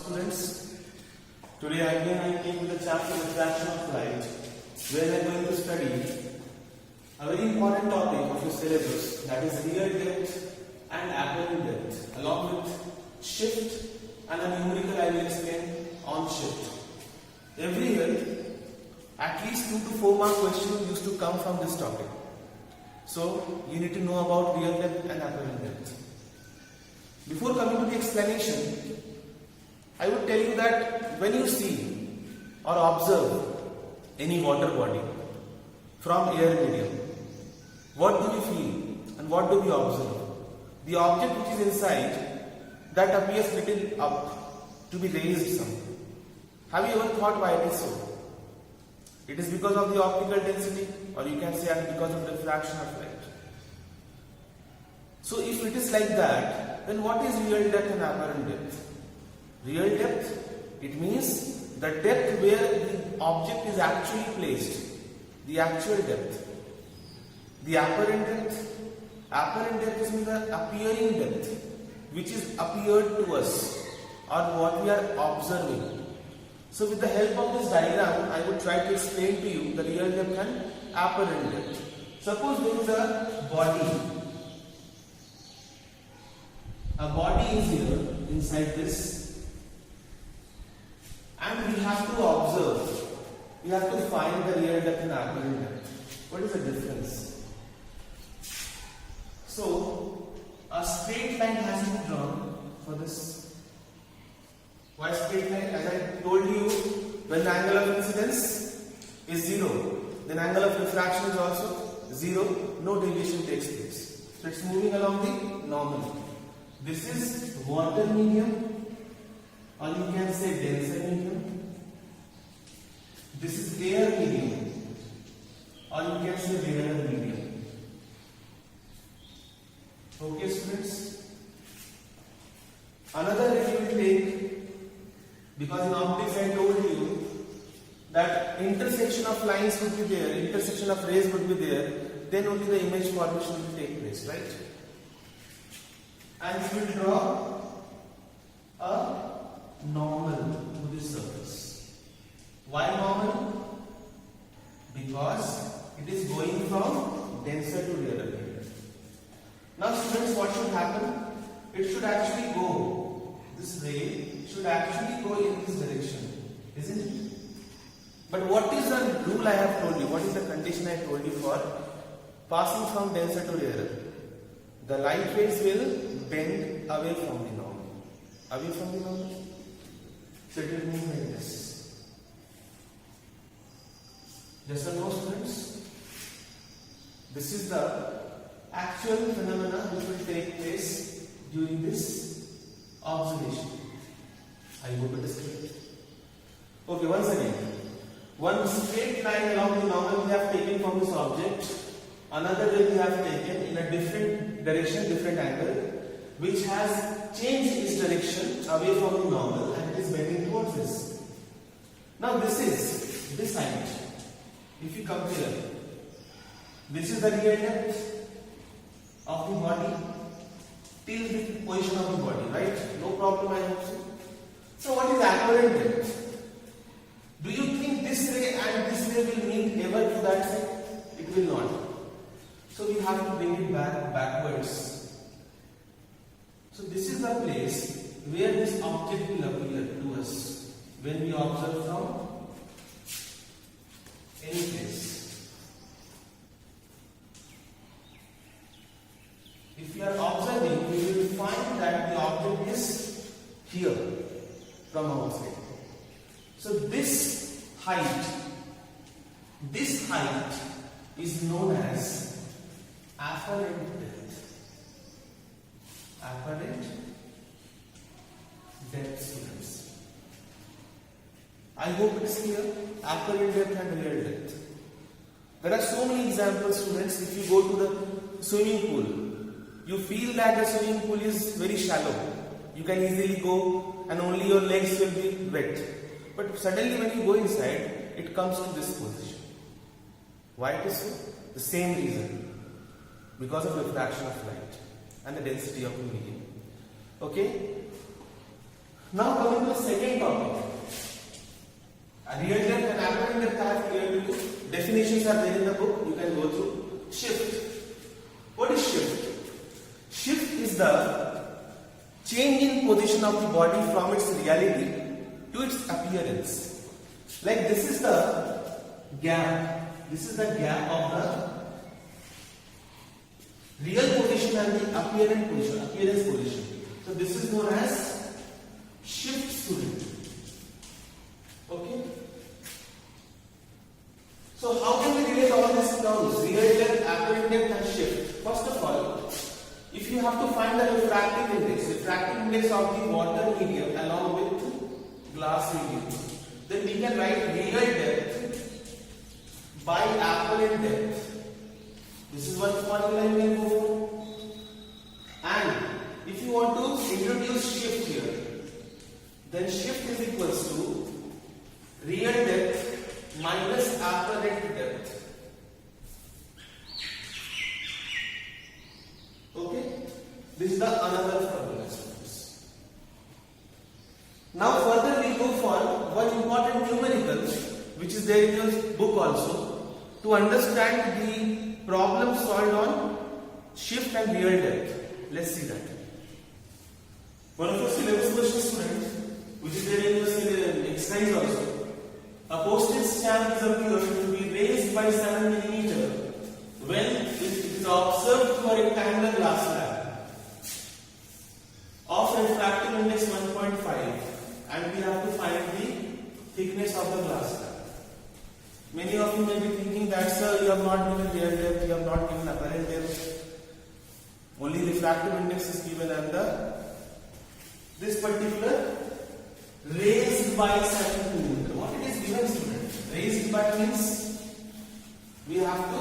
Students, today again I came with the chapter Refraction of Light, where we are going to study a very important topic of your syllabus, that is real depth and apparent depth, along with shift and a numerical I will explain on shift. Every year, at least 2 to 4 mark questions used to come from this topic. So, you need to know about real depth and apparent depth. Before coming to the explanation, I would tell you that when you see or observe any water body from air medium, what do we feel and what do we observe? The object which is inside, that appears little up, to be raised something. Have you ever thought why it is so? It is because of the optical density, or you can say because of refraction of light. So if it is like that, then what is real depth and apparent depth? Real depth, it means the depth where the object is actually placed, the actual depth. The apparent depth is the appearing depth, which is appeared to us, or what we are observing. So with the help of this diagram, I would try to explain to you the real depth and apparent depth. Suppose there is a body. A body is here inside this, and we have to observe. We have to find the real depth and apparent depth. What is the difference? So, a straight line has been drawn for this. Why straight line? As I told you, when the angle of incidence is 0, then angle of refraction is also 0. No deviation takes place. So, it's moving along the normal. This is water medium, or you can say denser medium. This is air medium, or you can say rarer medium. Okay, students? Another way you will take, because in optics I told you that intersection of lines would be there, intersection of rays would be there, then only the image formation will take place, right? And we will draw a normal to this surface. Why normal? Because it is going from denser to rarer medium. Now students, what should happen? It should actually go, this ray should actually go in this direction, isn't it? But what is the rule I have told you? What is the condition I told you for passing from denser to rarer? The light rays will bend away from the normal. Away from the normal. So it will move like this. Yes or no, students? This is the actual phenomena which will take place during this observation. I hope it is clear. Okay, once again. One straight line along the normal we have taken from this object. Another way we have taken in a different direction, different angle, which has changed its direction away from the normal and it is bending towards this. Now this height, if you compare, this is the real depth of the body till the position of the body, right? No problem, I hope so. So what is apparent depth? Do you think this ray and this ray will meet ever to that side? It will not. So we have to bring it backwards. So this is the place where this object will appear to us when we observe from any place. If we are observing, we will find that the object is here from our side. So this height is known as apparent depth. Apparent depth, students. I hope it is clear. Apparent depth and real depth. There are so many examples, students. If you go to the swimming pool, you feel that the swimming pool is very shallow. You can easily go and only your legs will be wet. But suddenly when you go inside, it comes to this position. Why it is so? The same reason. Because of refraction of light and the density of the medium. Okay? Now coming to the second topic. A real depth and apparent depth I have cleared to you. Definitions are there in the book. You can go through. Shift. What is shift? Shift is the change in position of the body from its reality to its appearance. Like this is the gap. This is the gap of the real position and the appearance position. So this is known as shift, student. Okay. So how can we relate all these terms? Real depth, apparent depth and shift. First of all, if you have to find the refractive index of the water medium along with glass medium, then we can write real depth by apparent depth. This is one formula you can go for. And if you want to introduce shift here, then shift is equals to real depth minus apparent depth. Okay? This is the another formula. Now further we go for one important numerical which is there in your book also to understand the problem solved on shift and real depth. Let's see that. One of your syllabus questions, students, which is there in your exercise also. A postage stamp is appeared to be raised by 7 mm when it is observed through a rectangular glass slab of refractive index 1.5, and we have to find the thickness of the glass slab. Many of you may be thinking that, sir, you have not given real depth, you have not given apparent depth. Only refractive index is given and this particular raised by 7 mm. What it is given, student? Raised by means we have to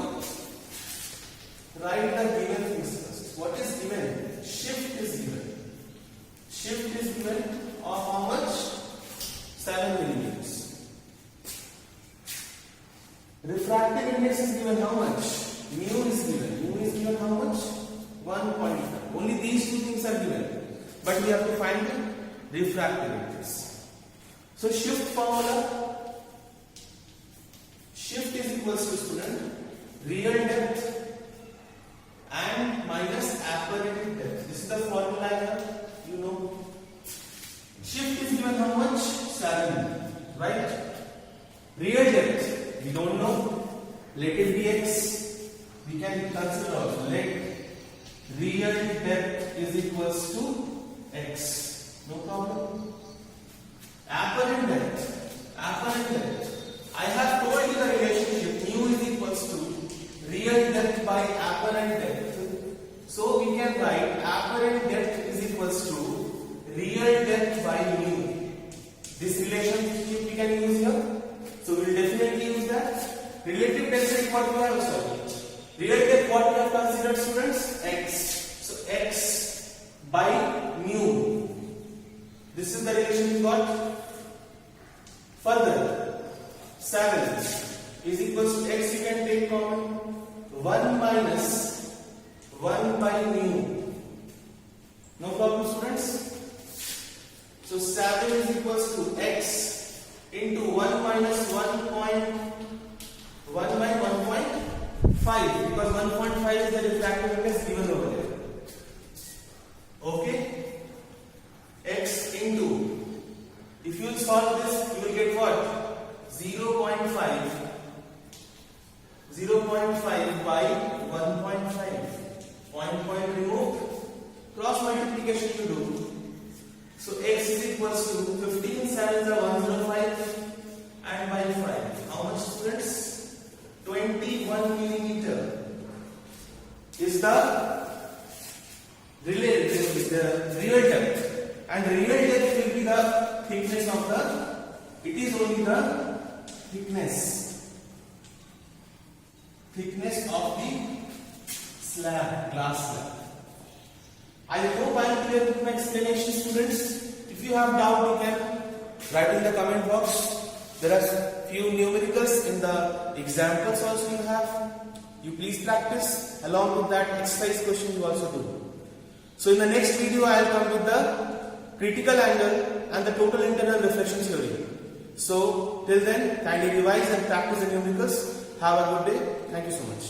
write the given things first. What is given? Shift is given. Shift is given of how much? 7 mm. Refractive index is given how much? Mu is given. Mu is given how much? 1.5. Only these two things are given. But we have to find the refractive index. So shift formula. Shift is equals to, student, real depth and minus apparent depth. This is the formula here. You know. Shift is given how much? 7. Right? Real depth, we don't know. Let it be x. We can consider also. Let real depth is equals to x. No problem. Apparent depth. Apparent depth. I have told you the relationship. Mu is equals to real depth by apparent depth. So we can write apparent depth is equals to real depth by mu. This relationship we can use here. So we will definitely use that. Relative density what we have also. Real depth what we have considered, students? X. So x by mu. This is the relation we got. Further, 7 is equals to x, you can take common. 1 minus 1 by mu. No problem, students? So 7 is equals to x into 1 minus 1 by 1.5, because 1.5 is the refractive index given over there. Okay? X into, if you solve this, you will get what? 0.5 by 1.5. Point remove, cross multiplication you do. So x is equals to 15 7 are 105 and by 5. How much, students? 21 millimeter is the real depth, and real depth will be the thickness of the. It is only the thickness of the slab, glass slab. I hope I am clear with my explanation, students. If you have doubt, you can write in the comment box. There are few numericals in the examples also you have. You please practice. Along with that exercise question you also do. So in the next video I will come with the critical angle and the total internal reflection theory. So till then, kindly revise and practice the numericals. Have a good day. Thank you so much.